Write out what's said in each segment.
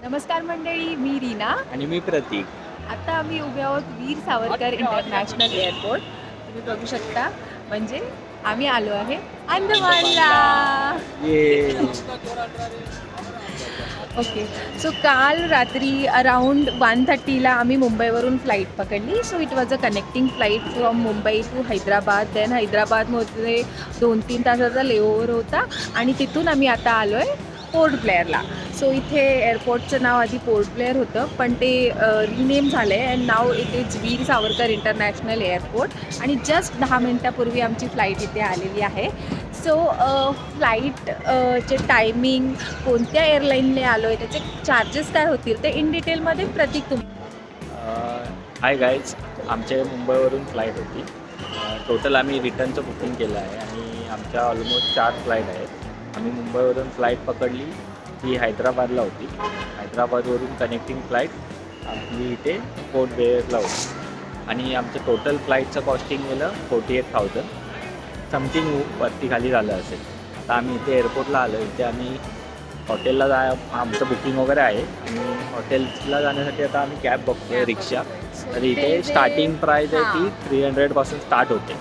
नमस्कार मंडळी, मी रीना. आणि मी प्रतीक. आता आम्ही उभे आहोत वीर सावरकर इंटरनॅशनल एअरपोर्ट. तुम्ही बघू शकता, म्हणजे आम्ही आलो आहे अंदमानला. ये ओके, सो काल रात्री अराउंड 1:30ला आम्ही मुंबईवरून फ्लाईट पकडली. So it was a connecting flight from Mumbai to Hyderabad. Then हैदराबादमध्ये 2-3 तासाचा लेओव्हर होता आणि तिथून आम्ही आता आलो आहे पोर्ट ब्लेअरला. सो इथे एअरपोर्टचं नाव आधी पोर्ट ब्लेअर होतं, पण ते रिनेम झालं आहे and now it is Veer Savarkar international airport. आणि जस्ट 10 मिनटापूर्वी आमची फ्लाईट इथे आलेली आहे. सो फ्लाईट चे टायमिंग, कोणत्या एअरलाईनने आलो आहे, त्याचे चार्जेस काय होतील ते इन डिटेलमध्ये प्रतीक हाय गाईज, आमच्या मुंबईवरून फ्लाईट होती. टोटल आम्ही रिटर्नचं बुकिंग केलं आहे आणि आमच्या ऑलमोस्ट 4 फ्लाईट आहेत. आम्ही मुंबईवरून फ्लाईट पकडली, ती हैदराबादला होती. हैदराबादवरून कनेक्टिंग फ्लाईट आपली इथे पोर्ट ब्लेअरला होती आणि आमचं टोटल फ्लाईटचं कॉस्टिंग गेलं 48,000 समथिंग, वरती खाली झालं असेल. आता आम्ही इथे एअरपोर्टला आलो. इथे आम्ही हॉटेलला आमचं बुकिंग वगैरे आहे आणि हॉटेल्सला जाण्यासाठी आता आम्ही कॅब बघतोय, रिक्षा. तर इथे स्टार्टिंग प्राईस आहे ती 300पासून स्टार्ट होते.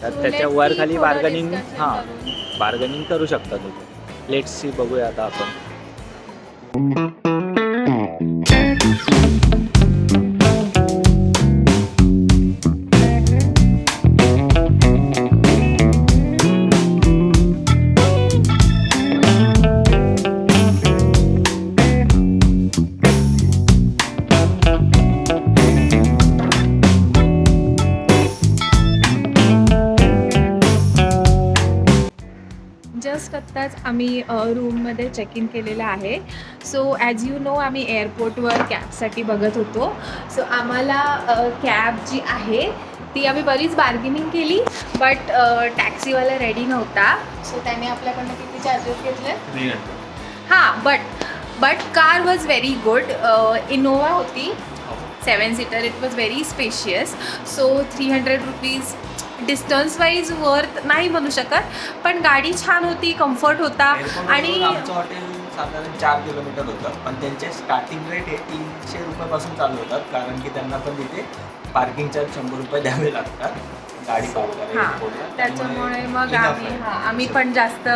तर त्याच्या वर खाली बार्गनिंग करू शकता तुम्ही. लेट्स सी, बघूया आता आपण. जस्ट आत्ताच आम्ही रूममध्ये चेक इन केलेलं आहे. सो ॲज यू नो, आम्ही एअरपोर्टवर कॅबसाठी बघत होतो. सो आम्हाला कॅब जी आहे ती आम्ही बरीच बार्गेनिंग केली, बट टॅक्सीवाला रेडी नव्हता. सो त्याने आपल्याकडनं किती चार्जेस घेतले? 300. हां, but car was very good. Innova होती 7 seater. It was very spacious. So 300 rupees distance wise worth नाही म्हणू शकत, पण गाडी छान होती, कम्फर्ट होता. आणि आमचं हॉटेल साधारण 4 किलोमीटर होतं, पण त्यांचे स्टार्टिंग रेट हे 300 रुपयापासून चालू होतात, कारण की त्यांना पण तिथे पार्किंग चार्ज 100 रुपये द्यावे लागतात गाडी पार्क करायला. हां, त्याच्यामुळे मग आम्ही पण जास्त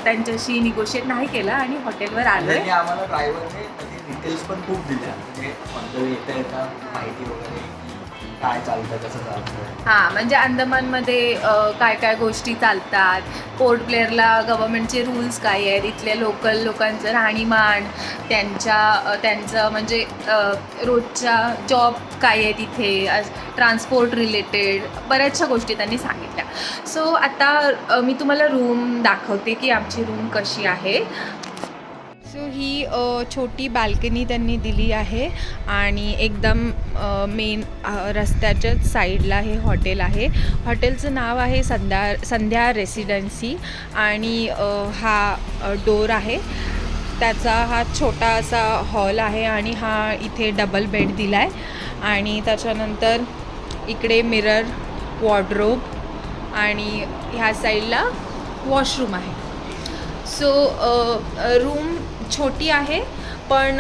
त्यांच्याशी निगोशिएट नाही केलं आणि हॉटेलवर आलो आहे. आम्हाला ड्रायव्हरने डिटेल्स पण खूप दिल्या, म्हणजे कोणतं येता माहिती वगैरे, काय चालतं कसं चालतं. हां, म्हणजे अंदमानमध्ये काय काय गोष्टी चालतात, पोर्ट ब्लेअरला गव्हर्मेंटचे रूल्स काय आहेत, इथल्या लोकल लोकांचं राहणीमान, त्यांचं म्हणजे रोजच्या जॉब काय आहे तिथे, ट्रान्सपोर्ट रिलेटेड बऱ्याचशा गोष्टी त्यांनी सांगितल्या. सो आता मी तुम्हाला रूम दाखवते की आमची रूम कशी आहे. सो ही छोटी बाल्कनी त्यांनी दिली आहे आणि एकदम मेन रस्त्याच्याच साईडला हे हॉटेल आहे. हॉटेलचं नाव आहे संध्या रेसिडेन्सी आणि हा डोर आहे त्याचा. हा छोटा असा हॉल आहे आणि हा इथे डबल बेड दिला आहे आणि त्याच्यानंतर इकडे मिरर, वॉर्डरोब आणि ह्या साईडला वॉशरूम आहे. सो रूम छोटी आहे, पण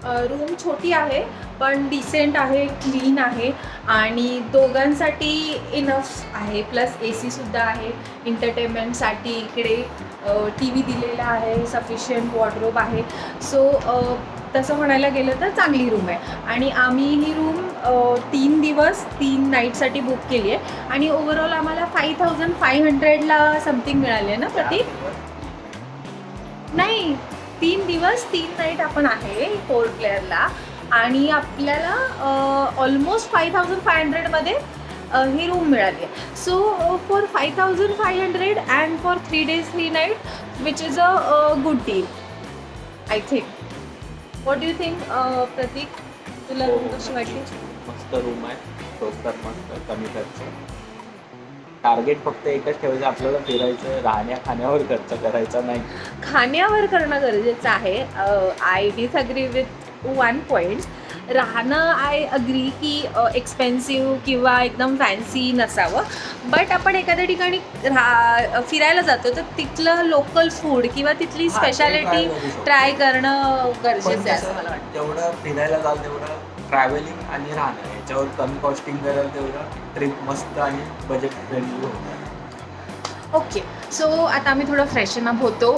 रूम छोटी आहे पण डिसेंट आहे, क्लीन आहे आणि दोघांसाठी इनफ आहे. प्लस AC सुद्धा आहे एंटरटेनमेंटसाठी. इकडे TV दिलेला आहे, सफिशियंट वॉर्डरोब आहे. सो तसं म्हणायला गेलं तर चांगली रूम आहे. आणि आम्ही ही रूम 3 दिवस 3 नाईटसाठी बुक केली आहे आणि ओव्हरऑल आम्हाला 5500ला समथिंग मिळाली आहे ना प्रतीक? नाही, 3 दिवस 3 नाईट आपण आहे पोर्ट ब्लेअरला आणि आपल्याला ऑलमोस्ट 5500मध्ये ही रूम मिळाली आहे. So for 5500 and for 3 days 3 nights which is a good deal I think. What do you think Prateek? तुला रूम कशी वाटली? मस्त रूम आहे, स्वस्तात मस्त, कमी खर्च. टार्गेट फक्त एकच ठेवायचं, आपल्याला फिरायचं, राहण्या खाण्यावर खर्च करायचा नाही. खाण्यावर करणं गरजेचं आहे. I disagree with 1 point. राहणं आय अग्री की एक्सपेन्सिव्ह किंवा एकदम फॅन्सी नसावं, बट आपण एखाद्या ठिकाणी फिरायला जातो तर तिथलं लोकल फूड किंवा तिथली हा, ते स्पेशालिटी try करू शकतो. ट्राय करणं पण गरजेचं आहे असं कसं मला वाटतं. तेवढं फिरायला जाल तेवढं ट्रॅव्हलिंग आणि राहणं याच्यावर कमी कॉस्टिंग कराल तेवढं ट्रिप मस्त आणि बजेट फ्रेंडली होतं. ओके, सो आता आम्ही थोडं फ्रेशन अप होतो,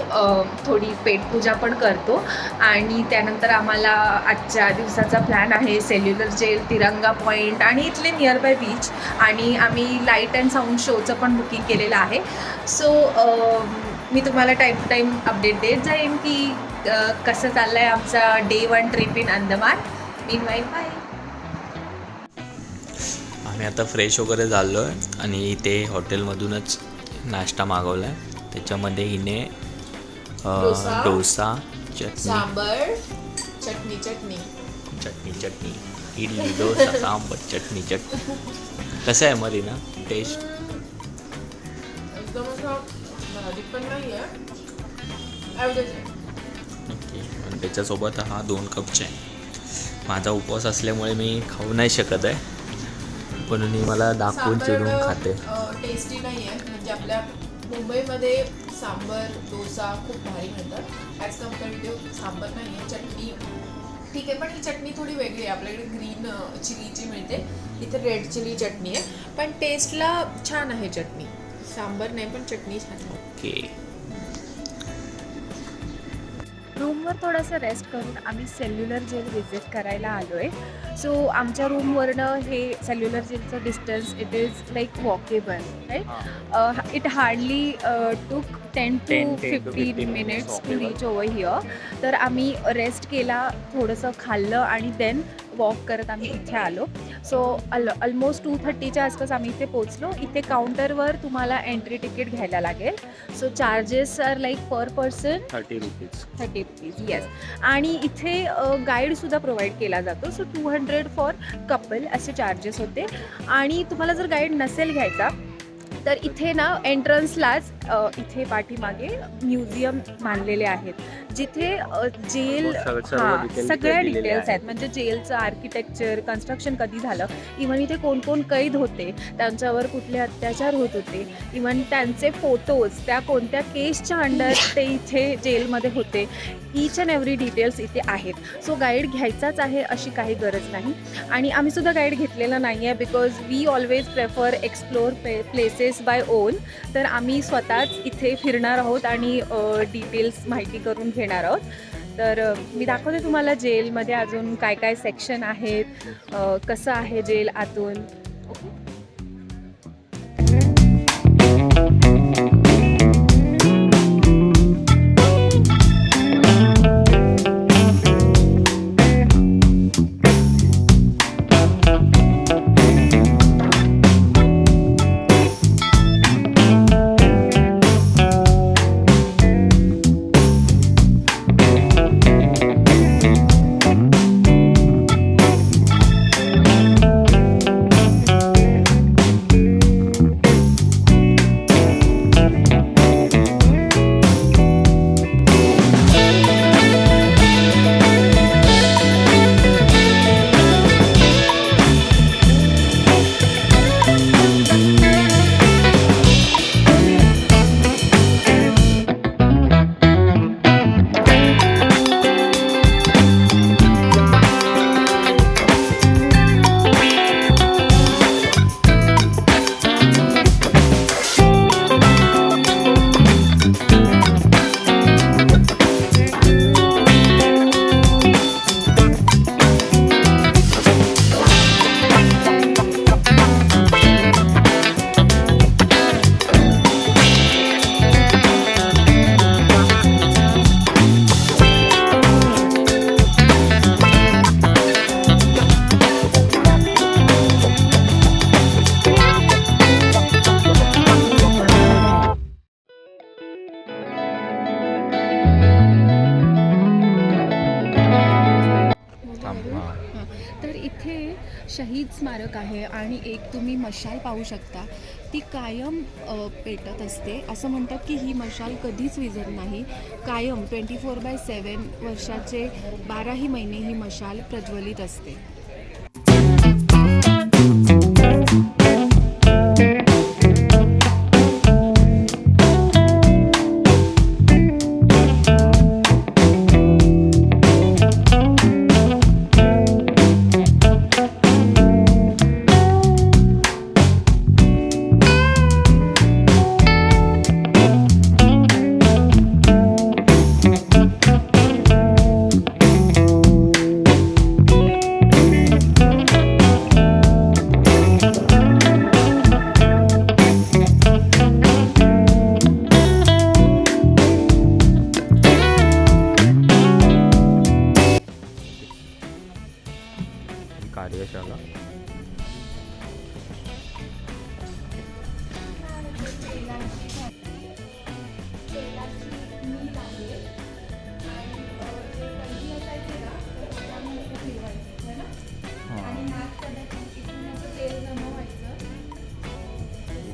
थोडी पेटपूजा पण करतो आणि त्यानंतर आम्हाला आजच्या दिवसाचा प्लॅन आहे सेल्युलर जेल, तिरंगा पॉईंट आणि इथले नियर बाय बीच, आणि आम्ही लाईट अँड साऊंड शोचं पण बुकिंग केलेलं आहे. सो मी तुम्हाला टाईम टू टाईम अपडेट देत जाईन की कसं चाललं आहे आमचा Day 1 trip in Andaman. Meanwhile bye. आम्ही आता फ्रेश वगैरे झालो आहे आणि इथे हॉटेलमधूनच नाश्ता मागवला आहे. त्याच्यामध्ये हिने डोसा, चटणी सांबर, चटणी चटणी इडली, डोसा, सांबर, चटणी. कसं आहे मरी ना टेस्ट? एकदम असं भाजी पण नाही आहे, ॲव्हरेज आहे. ओके. आणि त्याच्यासोबत हा 2 कप चाय. माझा उपवास असल्यामुळे मी खाऊ नाही शकत आहे, पण मी मला दाखवून चिरून खाते. टेस्टी नाही आहे. म्हणजे आपल्या मुंबईमध्ये सांबर, डोसा खूप भारी मिळतात. ॲज कम्पेअर्ड सांबर नाही आहे. चटणी ठीक आहे, पण ही चटणी थोडी वेगळी आहे. आपल्याकडे ग्रीन चिलीची मिळते, इथे रेड चिली चटणी आहे, पण टेस्टला छान आहे चटणी. सांबर नाही पण चटणी छान आहे. ओके. रूमवर थोडंसं रेस्ट करून आम्ही सेल्युलर जेल व्हिजिट करायला आलो आहे. सो आमच्या रूमवरनं हे सेल्युलर जेलचं distance it is like walkable, right. It hardly took 10 to 15 minutes to reach over here. तर आम्ही रेस्ट केला, थोडंसं खाल्लं आणि देन वॉक करत आम्ही इथे आलो. सो ऑलमोस्ट 2:30च्या आसपास आम्ही इथे पोचलो. इथे काउंटरवर तुम्हाला एंट्री तिकीट घ्यायला लागेल. सो चार्जेस आर लाईक पर पर्सन 30 रुपीज. 30 rupees, yes. आणि इथे गाईडसुद्धा प्रोव्हाइड केला जातो. सो 200 फॉर कपल असे चार्जेस होते. आणि तुम्हाला जर गाईड नसेल घ्यायचा तर इथे ना एंट्रन्सलाच इथे पाठीमागे म्युझियम मानलेले आहेत, जिथे जेल सगळ्या डिटेल्स आहेत. म्हणजे जेलचं आर्किटेक्चर, कन्स्ट्रक्शन कधी झालं, इवन इथे कोण कोण कैद होते, त्यांच्यावर कुठले अत्याचार होत होते, इवन त्यांचे फोटोज, त्या कोणत्या केसच्या अंडर ते इथे जेलमध्ये होते, ईच अँड एव्हरी डिटेल्स इथे आहेत. सो गाईड घ्यायचाच आहे अशी काही गरज नाही. आणि आम्हीसुद्धा गाईड घेतलेला नाही आहे, because we always prefer explore places by own. तर आम्ही स्वतःच इथे फिरणार आहोत आणि डिटेल्स माहिती करून घेणार आहोत. तर मी दाखवते तुम्हाला जेलमध्ये अजून काय काय सेक्शन आहेत, कसं आहे जेल आतून. इथे शहीद स्मारक आहे आणि एक तुम्ही मशाल पाहू शकता, ती कायम पेटत असते. असं म्हणतात की ही मशाल कधीच विझत नाही, कायम 24/7 वर्षाचे 12ही महिने ही मशाल प्रज्वलित असते. कार्यशाला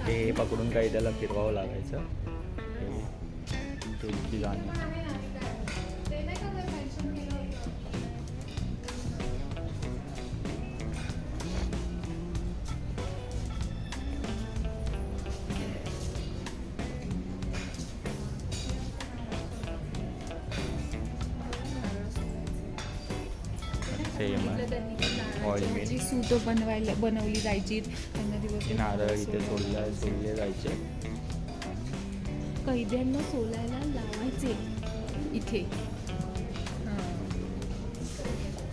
ते हे पकडून काही त्याला फिरवावं लागायचं. तेलची जाणं सेम आहे. ऑइल जी सूप बनवली जायची त्यांना दिवस नारळ इथे सोडले जायचे. कैद्यांना सोलायला लावायचे इथे.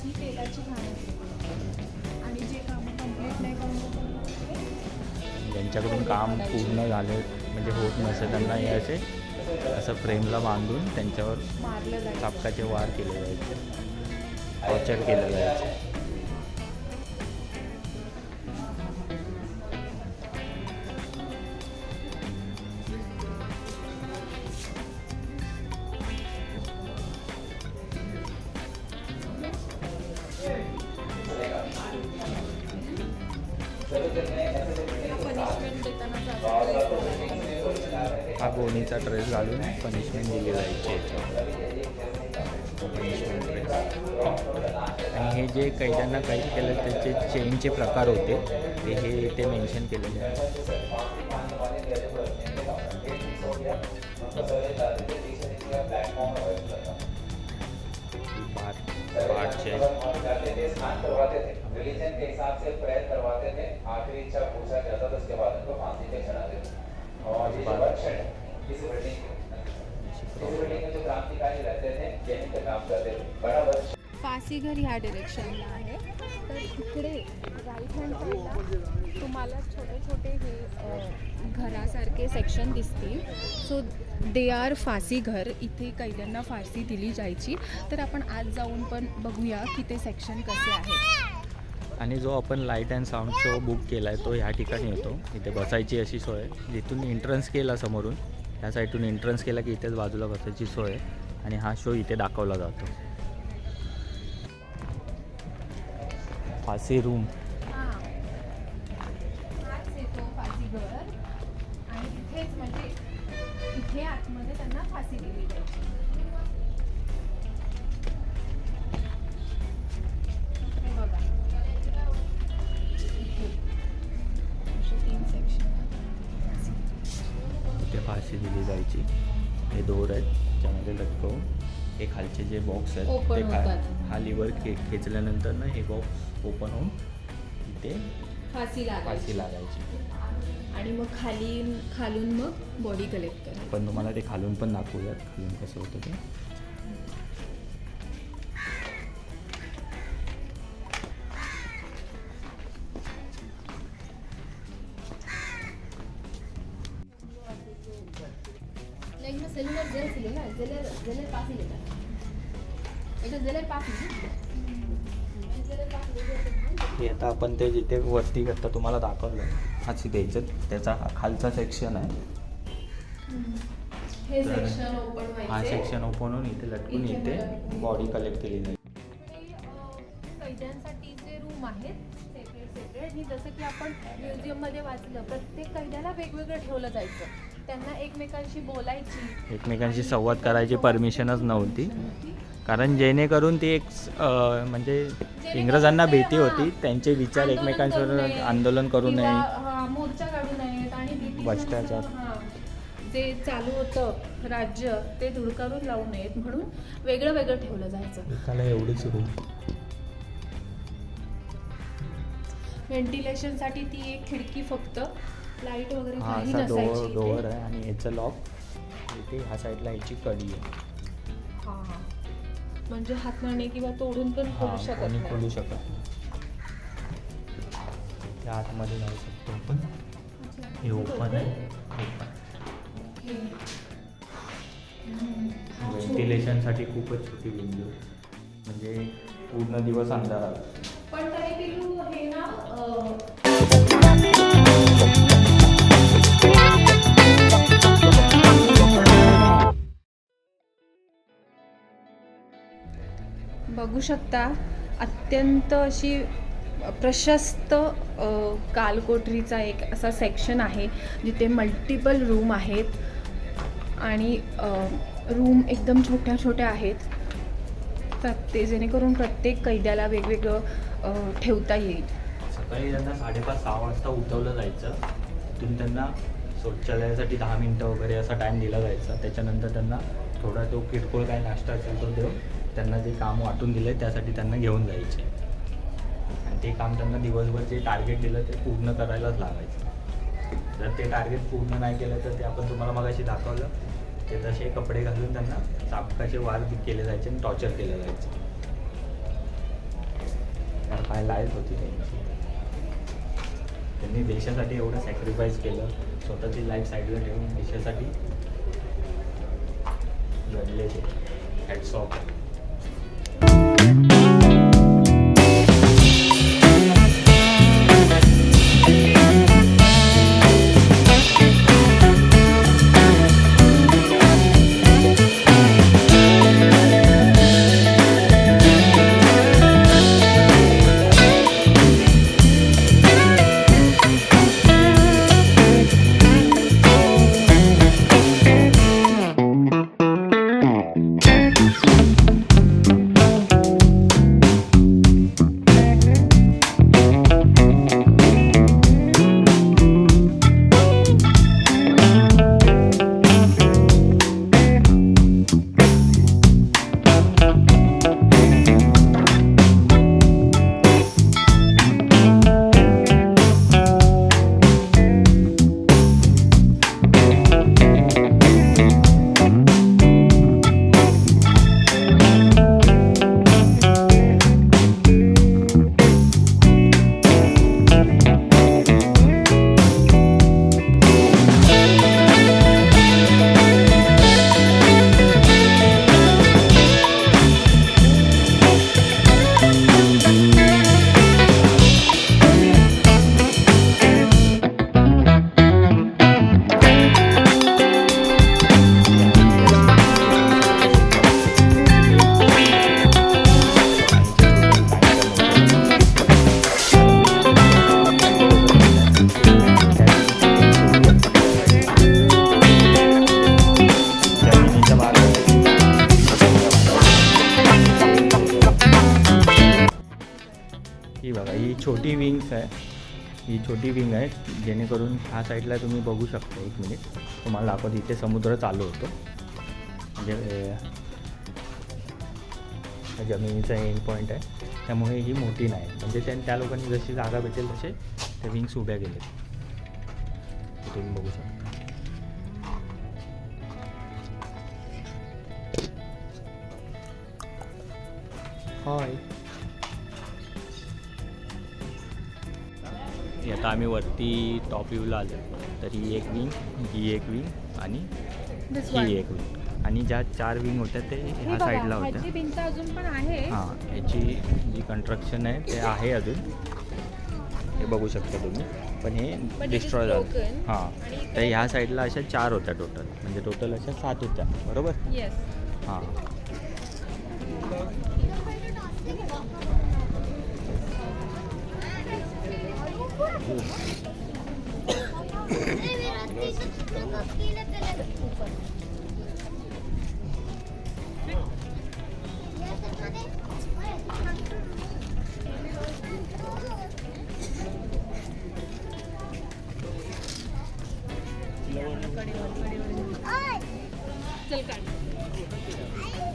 ही तेलाची घाण आणि जे कामं कंप्लीट नाही करून ज्यांच्याकडून काम पूर्ण झाले म्हणजे होत नसेल त्यांना हे असे असं फ्रेमला बांधून त्यांच्यावर मारलं जायचं. चापकाचे वार केले जायचे, टॉर्चर केलं जायचं. पनिशमेंट देताना हा गोणीचा ड्रेस घालून पनिशमेंट दिली जायची याच्यावर. Punishment dress. आणि हे जे कैद्यांना काही केलं त्याचे चेनचे प्रकार होते ते हे इथे मेन्शन केलेले आहे. रिलीजन के हिसाब से प्रेयर करवाते थे, आखिरी इच्छा पूछा जाता था, उसके बाद उनको फांसी पे चढ़ाते थे. और ये जो वर्कशॉप है इस बिल्डिंग में जो क्रांतिकारी रहते थे यहीं पे काम करते थे. बड़ा वर्क फासीघर ह्या डिरेक्शनला आहे. तर इकडे राईट हँड साईडला तुम्हाला छोटे छोटे हे घरासारखे सेक्शन दिसतील. सो दे आर फासीघर. इथे कैद्यांना फाशी दिली जायची. तर आपण आज जाऊन पण बघूया की ते सेक्शन कसे आहेत. आणि जो आपण light and sound show book केला आहे तो ह्या ठिकाणी येतो. इथे बसायची अशी सोय आहे. जिथून एंट्रन्स केला समोरून त्या साईडून एंट्रन्स केला की इथेच बाजूला बसायची सोय आहे आणि हा शो इथे दाखवला जातो. फासी रूम. हाच येतो फासीघर आणि इथेच म्हणजे इथे आतमध्ये त्यांना फाशी दिली जायची. हे बघा असे 3 सेक्शन. इथे फाशी दिली जायची. हे दोर आहेत ज्यामध्ये लटकवून हे खालचे जे बॉक्स आहेत Open ते होतात. खालीवर खेचल्यानंतर ना हे बॉक्स ओपन होऊन इथे फाशी लागायची. आणि मग खालून मग बॉडी कलेक्ट करायची. पण तुम्हाला ते खालून पण दाखवूयात खालून कसं होतं ते. সেলুলার জেল ছিল না, জেলের পাশে যেটা, এটা জেলের পাশে हे आता आपण ते जिथे वरती आता तुम्हाला दाखवलं हाची द्यायचं त्याचा हा खालचा सेक्शन आहे. हे तर सेक्शन ओपन हा व्हायचे. सेक्शन ओपन होऊन इथे लटकून इथे इथे लटकून. बॉडी कलेक्ट केली जाईल. कैद्यांसाठी जे रूम आहेत सेपरेट आणि जसं की आपण म्युझियममध्ये वाचलं प्रत्येक कैद्याला वेगवेगळं ठेवलं जायचं. त्यांना एकमेकांशी बोलायची, एकमेकांशी संवाद करायची परमिशनच नव्हती, कारण जेणेकरून ती एक म्हणजे इंग्रजांना भीती होती, त्यांचे विचार एकमेकांवर आंदोलन करू नये, मोर्चा काढू नयेत आणि भ्रष्टाचार. जे चालू होतं राज्य ते धुडकारून लावू नयेत म्हणून वेगळं वेगळं ठेवलं जायचं. त्याला एवढीच रूम. व्हेंटिलेशनसाठी ती एक खिडकी फक्त, लाईट वगैरे हा काही असा नसायची डोअर इथे. आहे आणि याचं लॉक इथे ह्या साईडला याची कडी आहे. हा म्हणजे हाताने किंवा तोडून पण हा खोलू शकत कोणी नाही. खोलू शकत. त्या आतमध्ये जाऊ शकतो आपण. हे ओपन आहे. व्हेंटिलेशनसाठी खूपच छोटी विंडो, म्हणजे पूर्ण दिवस अंधारात. पण तरी पिलू हे ना बघू शकता अत्यंत अशी प्रशस्त कालकोठरीचा एक असा सेक्शन आहे जिथे मल्टिपल रूम आहेत आणि रूम एकदम छोट्या छोट्या आहेत, जेणेकरून प्रत्येक कैद्याला वेगवेगळं ठेवता येईल. सकाळी त्यांना 5:30-6 वाजता उठवलं जायचं. तिथून त्यांना शौचालयासाठी 10 मिनटं वगैरे असा टाईम दिला जायचा. त्याच्यानंतर त्यांना थोडा तो किरकोळ काय नाश्ता असेल तो देऊन त्यांना जे काम वाटून दिलं आहे त्यासाठी त्यांना घेऊन जायचे आणि ते काम त्यांना दिवसभर जे टार्गेट दिलं ते पूर्ण करायलाच लागायचं. जर ते टार्गेट पूर्ण नाही केलं तर ते आपण तुम्हाला मगाशी दाखवलं ते तसे कपडे घालून त्यांना चाबकाचे वार केले जायचे आणि टॉर्चर केलं जायचं. काय लाईफ होती त्यांनी देशासाठी एवढं सॅक्रिफाईस केलं, स्वतःची लाईफ साईडला ठेवून देशासाठी लढले ते. Hats off. ही बघा ही छोटी विंग्स आहे, ही छोटी विंग आहे जेणेकरून ह्या साईडला तुम्ही बघू शकता. एक मिनिट तुम्हाला दाखवत. इथे समुद्र चालू होतो म्हणजे जमिनीचा एंड पॉईंट आहे, त्यामुळे ही मोठी नाही. म्हणजे त्या लोकांनी जशी जागा भेटेल तसे त्या विंग्स उभ्या केले तुम्ही बघू शकता. हाय. आता आम्ही वरती टॉप व्ह्यूला आलो. तर ही एक विंग, ही एक विंग आणि ही एक विंग, आणि ज्या 4 विंग होत्या ते ह्या साईडला होत्या. भिंत अजून पण आहे. हां, याची जी कंस्ट्रक्शन आहे ते आहे अजून, हे बघू शकता तुम्ही, पण हे डिस्ट्रॉय झालं. हां, तर ह्या साईडला अशा 4 होत्या टोटल, म्हणजे टोटल अशा 7 होत्या बरोबर. येस. हां,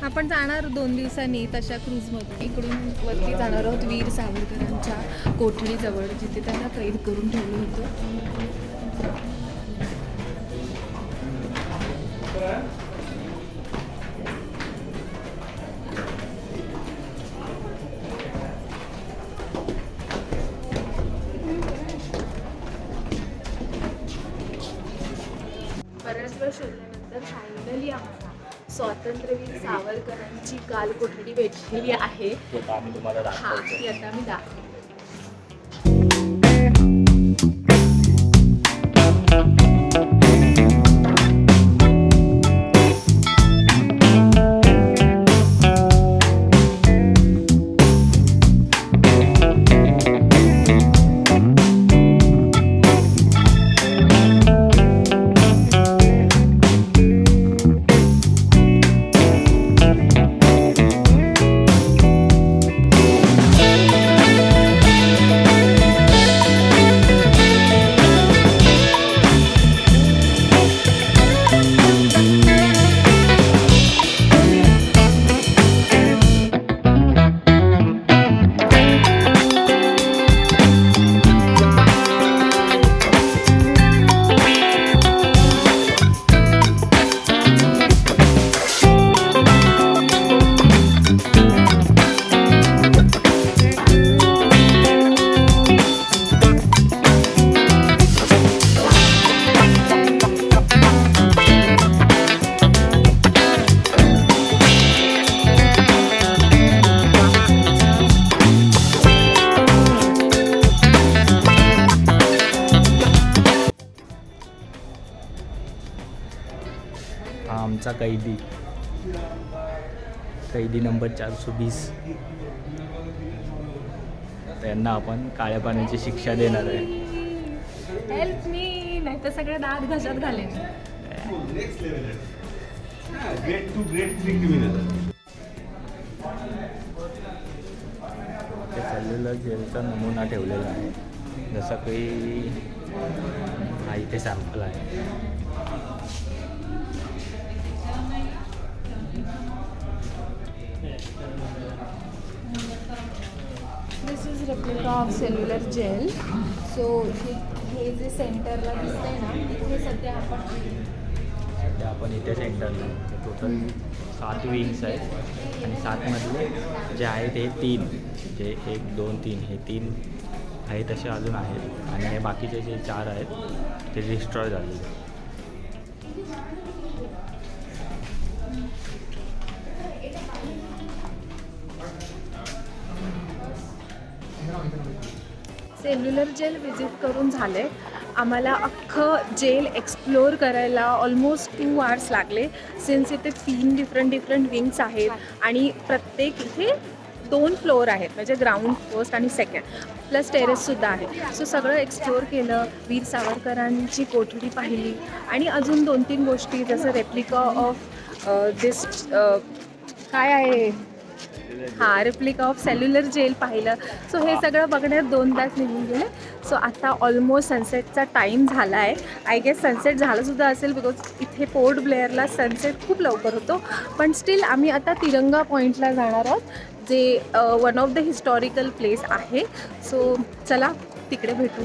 आपण जाणार 2 दिवसांनी तशा क्रूजमध्ये. इकडून वरती जाणार आहोत वीर सावरकरांच्या कोठडीजवळ, जिथे त्यांना कैद करून ठेवलं होतं. बऱ्याच वेळ शोधल्यानंतर फायनली आम्हाला स्वातंत्र्यवीर सावरकरांची काल कोठडी भेटलेली आहे. ते आता आम्ही तुम्हाला हा, दाखवतो. ती आता मी दाखवते. हा आमचा कैदी नंबर 420. त्यांना आपण काळ्या पाण्याची शिक्षा देणार आहे. हेल्प मी, नाही तर सगळे दात घशात घालेन. ते सेल्युलर जेलचा नमुना ठेवलेला आहे, जसं काही हा इथे सॅम्पल आहे. This is replica of cellular jail. So हे जे सेंटरला दिसतंय ना, इथे सध्या आपण इथे सेंटरला टोटल 7 विंग्स आहेत आणि 7मधले जे आहेत हे 3, जे 1, 2, 3 हे 3 आहेत तसे अजून आहेत, आणि हे बाकीचे जे 4 आहेत ते डिस्ट्रॉय झालेले. सेल्युलर जेल व्हिजिट करून झाले. आम्हाला अख्खं जेल एक्सप्लोअर करायला ऑलमोस्ट 2 आवर्स लागले, सिन्स इथे 3 डिफरंट विंग्स आहेत आणि प्रत्येक इथे 2 फ्लोअर आहेत, म्हणजे ग्राउंड, फर्स्ट आणि सेकंड, प्लस टेरेससुद्धा आहे. सो सगळं एक्सप्लोअर केलं, वीर सावरकरांची कोठडी पाहिली आणि अजून 2-3 गोष्टी, जसं रेप्लिका ऑफ दिस काय आहे, हां, रेप्लिका ऑफ सेल्युलर जेल पाहिलं. सो हे सगळं बघण्यात 2 तास निघून गेले. सो आता ऑलमोस्ट सनसेटचा टाईम झाला आहे. आय गेस सनसेट झालंसुद्धा असेल, बिकॉज इथे पोर्ट ब्लेअरला सनसेट खूप लवकर होतो. पण स्टील आम्ही आता तिरंगा पॉईंटला जाणार आहोत, जे one of the historical place आहे. सो चला तिकडे भेटू.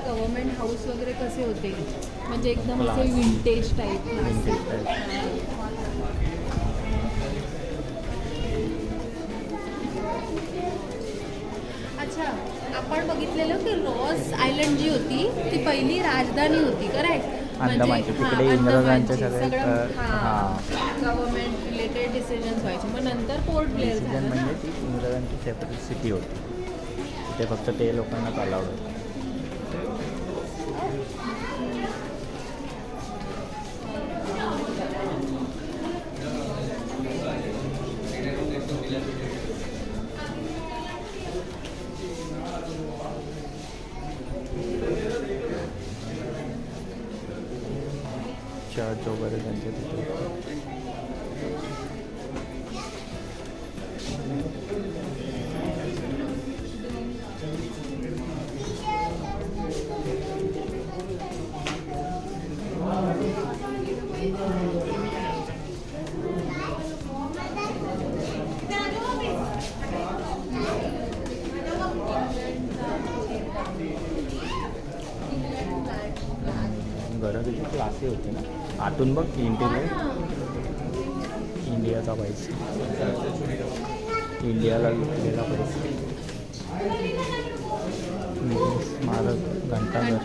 गव्हर्नमेंट हाऊस वगैरे कसे होते, म्हणजे एकदम असे विंटेज टाईप. वाचलेलं की रॉस आयलंड जी होती ती पहिली राजधानी होती, करेक्ट? अंदमानची. तिकडे इंग्रजांचे सगळे गव्हर्नमेंट रिलेटेड डिसिजन्स व्हायचे. मग नंतर पोर्ट ब्लेअर डिसिजन झालं. म्हणजे ती इंग्रजांची सेपरेट सिटी होती. ते फक्त ते लोकांनाच अलाउड होतं. चर्च वगैरे त्यांचे तिथे. घरं किती क्लासी होती ना. आतून बघ इंटिरियर, इंडियाचा पैसा, इंडियाला विकलेला पैसा. स्मारक घंटाघर.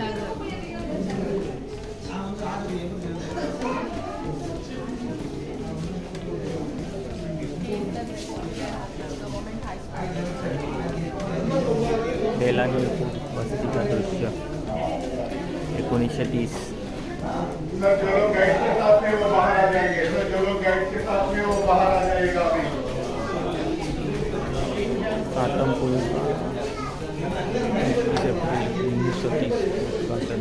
बेलानी वस्तीचं दृश्य 1930. जो लोग गाइड के साथ में वो बाहर आ जाएंगे, जो लोग गाइड के साथ में वो बाहर आ जाएगा अभी. सातमपुर 1930 पासून.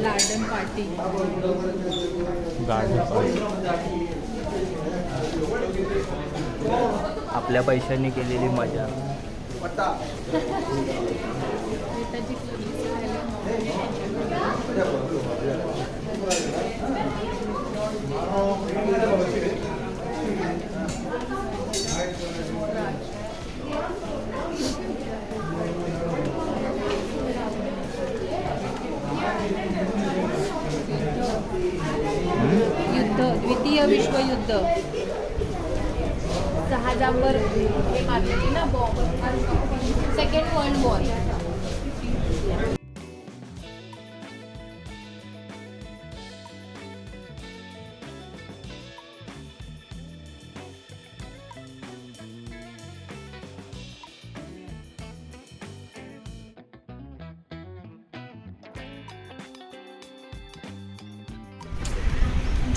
Garden party. गार्डन पार्टी आपल्या पैशांनी केलेली मजा. नेताजी युद्ध, द्वितीय विश्वयुद्ध, जहाजांवर हे मारलेली ना bomb, second world war.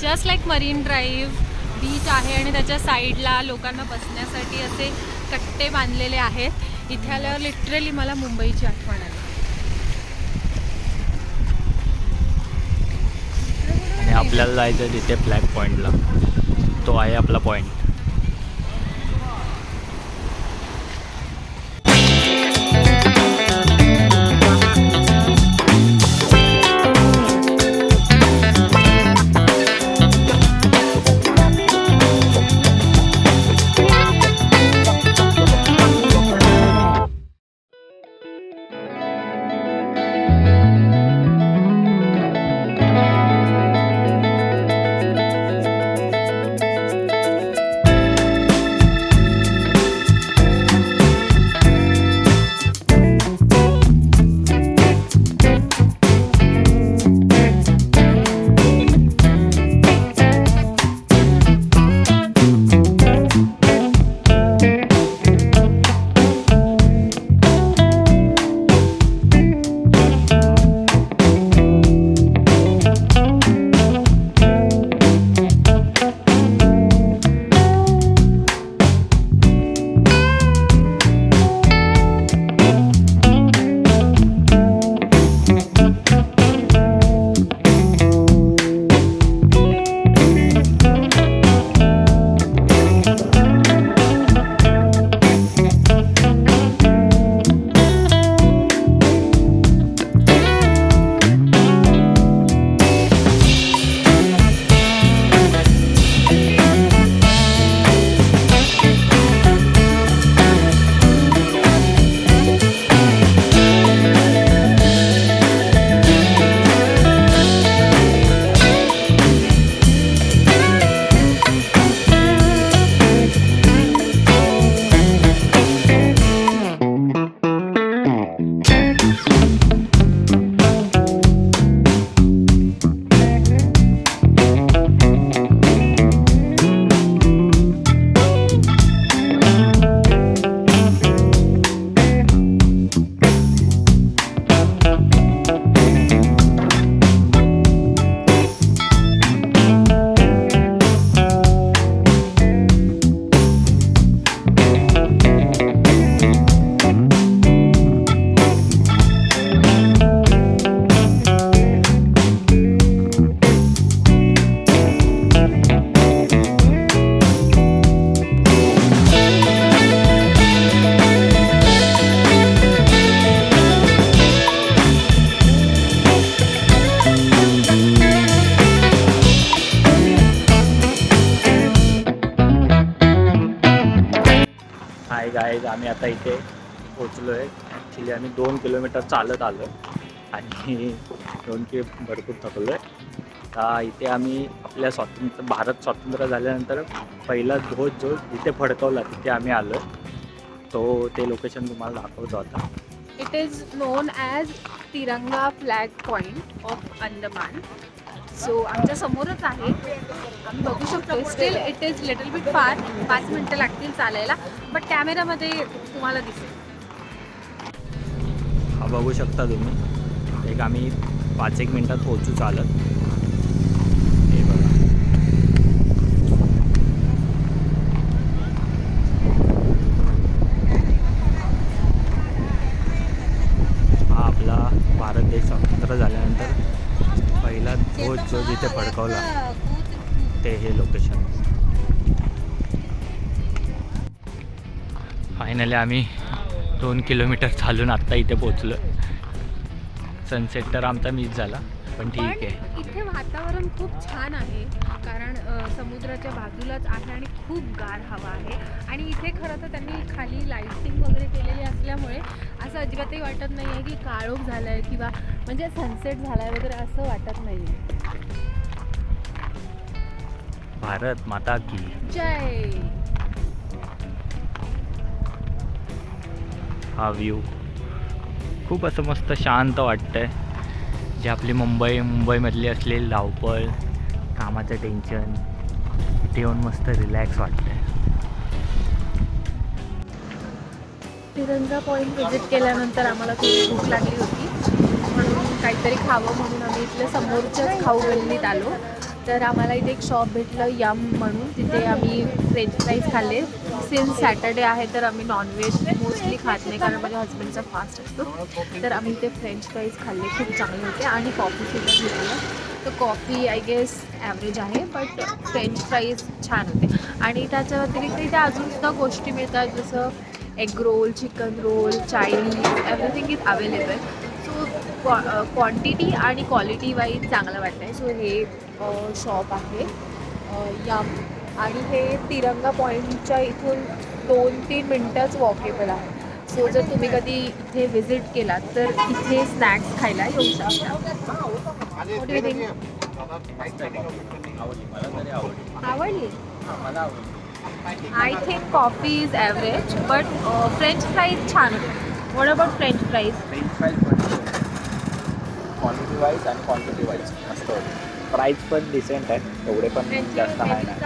Just like marine drive beach आहे आणि त्याच्या साईडला लोकांना बसण्यासाठी असे कट्टे बांधलेले आहेत. इथे आल्यावर लिटरली मला मुंबईची आठवण आली. आणि आपल्याला जायचं तिथे फ्लॅग पॉईंटला. तो आहे आपला पॉईंट. आत्ता इथे पोचलो आहे. ॲक्च्युली आम्ही 2 किलोमीटर चालत आलो आणि 2 भरपूर थकलो आहे. आता इथे आम्ही आपल्या भारत स्वतंत्र झाल्यानंतर पहिला ध्वज जो जिथे फडकवला तिथे आम्ही आलो आहे. ते लोकेशन तुम्हाला दाखवतो आता. इट इज नोन ॲज तिरंगा flag point of Andaman. So आमच्या समोरच आहे, आम्ही बघू शकतो. Still it is little bit far, 5 मिनटं लागतील चालायला, बट कॅमेरामध्ये तुम्हाला दिसेल. हा बघू शकता तुम्ही, एक आम्ही 5-1 मिनटात पोहोचू चालत. हे बघा, हा आपला भारत देश स्वतंत्र झाल्यानंतर पहिला ध्वज जो जिथे फडकवला ते हे लोकेशन. फायनली आम्ही 2 किलोमीटर चालून आत्ता इथे पोचलो. सनसेट तर आमचा मिस झाला, पण ठीक आहे. इथे वातावरण खूप छान आहे, कारण समुद्राच्या बाजूलाच आहे आणि खूप गार हवा आहे. आणि इथे खरं तर त्यांनी खाली लाईटिंग वगैरे केलेली असल्यामुळे असं अजिबातही वाटत नाही आहे की काळोख झाला आहे किंवा म्हणजे सनसेट झाला आहे वगैरे असं वाटत नाही आहे. भारत माता की जय. हा व्ह्यू खूप असं मस्त शांत वाटतंय. जे आपली मुंबईमधली असलेली धावपळ, कामाचं टेन्शन, इथे येऊन मस्त रिलॅक्स वाटतंय. तिरंगा पॉईंट व्हिजिट केल्यानंतर आम्हाला खूप भूक लागली होती, म्हणून काहीतरी खावं म्हणून आम्ही इथल्या समोरच्याच खाऊ गल्लीत आलो. तर आम्हाला इथे एक शॉप भेटलं यम म्हणून, तिथे आम्ही फ्रेंच फ्राईज खाल्ले. सिन्स सॅटर्डे आहे तर आम्ही नॉनव्हेज मोस्टली खात नाही, कारण माझ्या हस्बंडचा फास्ट असतो. तर आम्ही इथे फ्रेंच फ्राईज खाल्ले, खूप चांगले होते. आणि कॉफीसुद्धा घेतलं. तर कॉफी आय गेस ॲव्हरेज आहे, बट फ्रेंच फ्राईज छान होते. आणि त्याच्या व्यतिरिक्त इथे अजूनसुद्धा गोष्टी मिळतात, जसं egg roll, chicken roll, Chinese, everything is available. So quantity आणि क्वालिटी वाईज चांगलं वाटतं आहे. सो हे शॉप आहे यम, आणि हे तिरंगा पॉईंटच्या इथून 2-3 मिनटंच वॉकेबल आहे. सो जर तुम्ही कधी इथे व्हिजिट केलात तर इथे स्नॅक्स खायला येऊ शकता. What do you think? आवडली? I think coffee is average, but French fries छान होते. What about French fries? French fries पण क्वांटिटी वाईज आणि क्वांटिटी वाईज मस्त होते. प्राईस पण डिसेंट आहे, एवढे पण जास्त आहे नाही.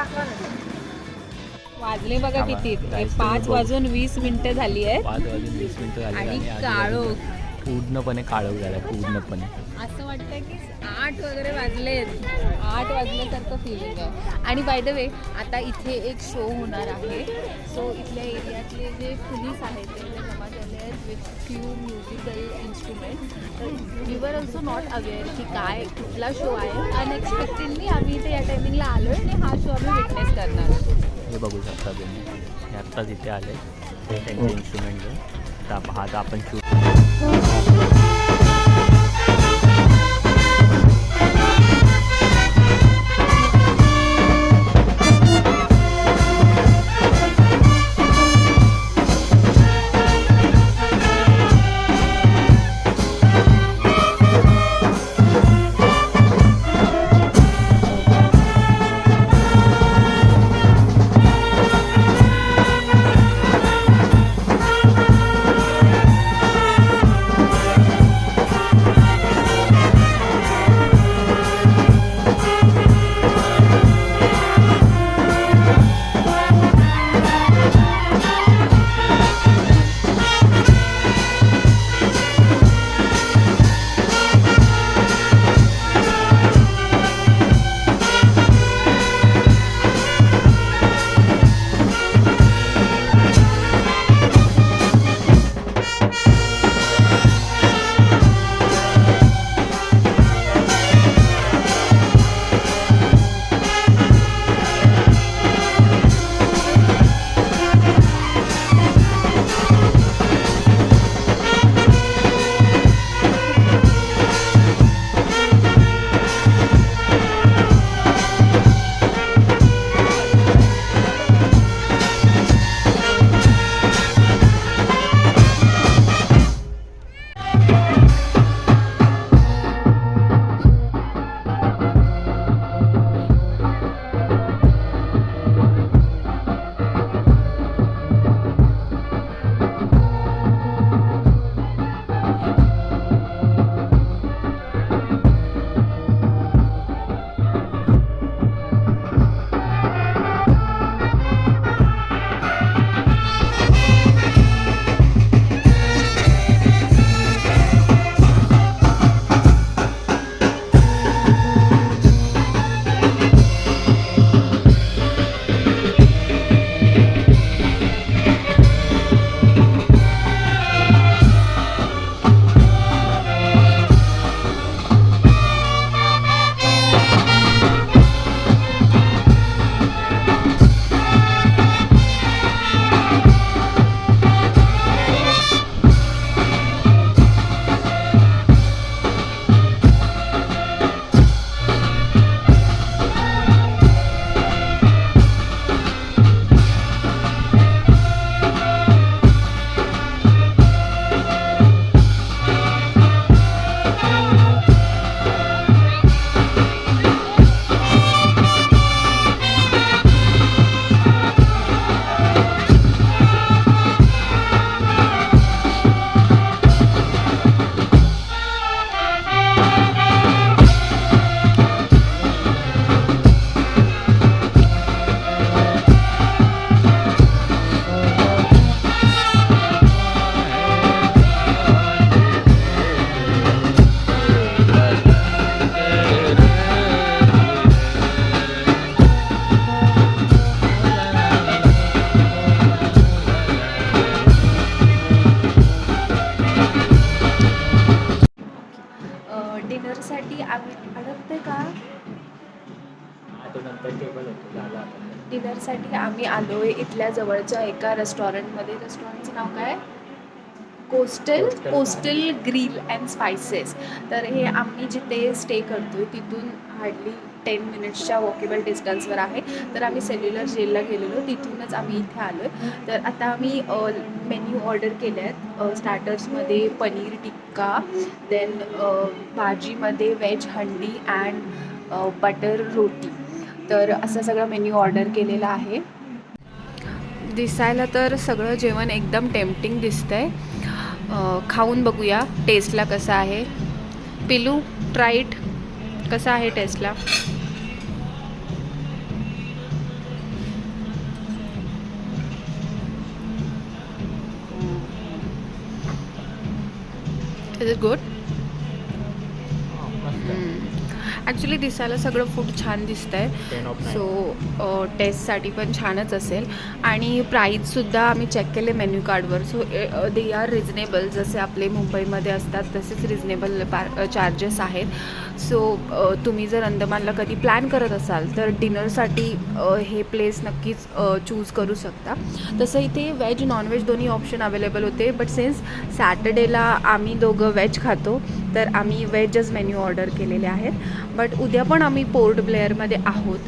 वाजले बघा थांबा, किती, price 5:20 मिनिटं झाली आहेत 5:20 झाली आणि आणि काळोख पूर्णपणे काळोख झाला, पूर्णपणे. असं वाटतं की 8 वगैरे वाजलेत, 8 वाजल्यासारखं फिलिंग आहे. आणि बाय द वे आता इथे एक शो होणार आहे. सो इथल्या एरियातले जे पोलीस आहेत ते जमा झाले आहेत विथ फ्यू म्युझिकल इन्स्ट्रुमेंट. तर we were also not aware की काय कुठला शो आहे. अनएक्सपेक्टेडली आम्ही इथे या टायमिंगला आलो आहे आणि हा शो आम्ही विटनेस करणार आहोत. हे बघू शकता तुम्ही, हे आत्ताच इथे आले त्यांचे इन्स्ट्रुमेंट घेऊन. तर पाहता आपण शूट आम्ही अडकते का? ते नंतर टेबल होतं झालं आता. डिनरसाठी आम्ही आलो आहे इथल्या जवळच्या एका रेस्टॉरंटमध्ये. रेस्टॉरंटचं नाव काय? Coastal grill and spices. तर हे आम्ही जिथे स्टे करतो आहे तिथून हार्डली 10 मिनिट्सच्या वॉकेबल डिस्टन्सवर आहे. तर आम्ही सेल्युलर जेलला गेलेलो, तिथूनच आम्ही इथे आलो आहे. तर आता आम्ही मेन्यू ऑर्डर केले आहेत. स्टार्टर्समध्ये पनीर टिक्का, देन भाजीमध्ये व्हेज हंडी अँड बटर रोटी. तर असं सगळं मेन्यू ऑर्डर केलेला आहे. दिसायला तर सगळं जेवण एकदम टेम्पटिंग दिसतंय. खाऊन बघूया टेस्टला कसं आहे. पिलू ट्राईट कसं आहे टेस्टला? Is it good? ॲक्च्युली दिसायला सगळं फूड छान दिसतंय. 10 of 9. सो टेस्टसाठी पण छानच असेल. आणि प्राईजसुद्धा आम्ही चेक केले मेन्यू कार्डवर. So they R reasonable. जसे आपले मुंबईमध्ये असतात तसेच रिजनेबल चार्जेस आहेत. सो तुम्ही जर अंदमानला कधी प्लॅन करत असाल तर डिनरसाठी हे प्लेस नक्कीच चूज करू शकता. तसं इथे व्हेज नॉनव्हेज दोन्ही ऑप्शन अवेलेबल होते. बट सिन्स सॅटर्डेला आम्ही दोघं व्हेज खातो तर आम्ही व्हेजच मेन्यू ऑर्डर केलेले आहेत. बट उद्या पण आम्ही पोर्ट ब्लेअरमध्ये आहोत.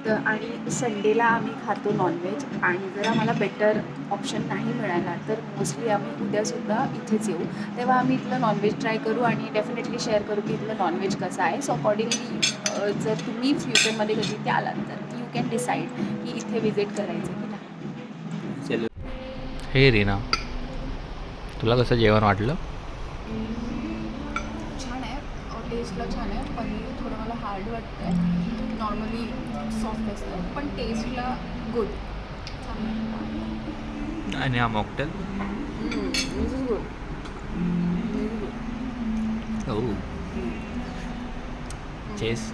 तर आणि संडेला आम्ही खातो नॉनव्हेज. आणि जर आम्हाला बेटर ऑप्शन नाही मिळाला तर मोस्टली आम्ही उद्यासुद्धा इथेच येऊ. तेव्हा आम्ही इथलं नॉनव्हेज ट्राय करू आणि डेफिनेटली शेअर करू की इथलं नॉनव्हेज कसं आहे. सो अकॉर्डिंगली जर तुम्ही फ्युचरमध्ये कधी इथे आलात तर यू कॅन डिसाईड की इथे विजिट करायचं की नाही. हे रीना, तुला कसं जेवण वाटलं? छान आहे. टेस्टला छान आहे. पनीर थोडं मला हार्ड वाटतं आहे. नॉर्मली सॉफ्ट असतं पण टेस्टला गुड. आणि हा मॉकटेल? हो. चेस.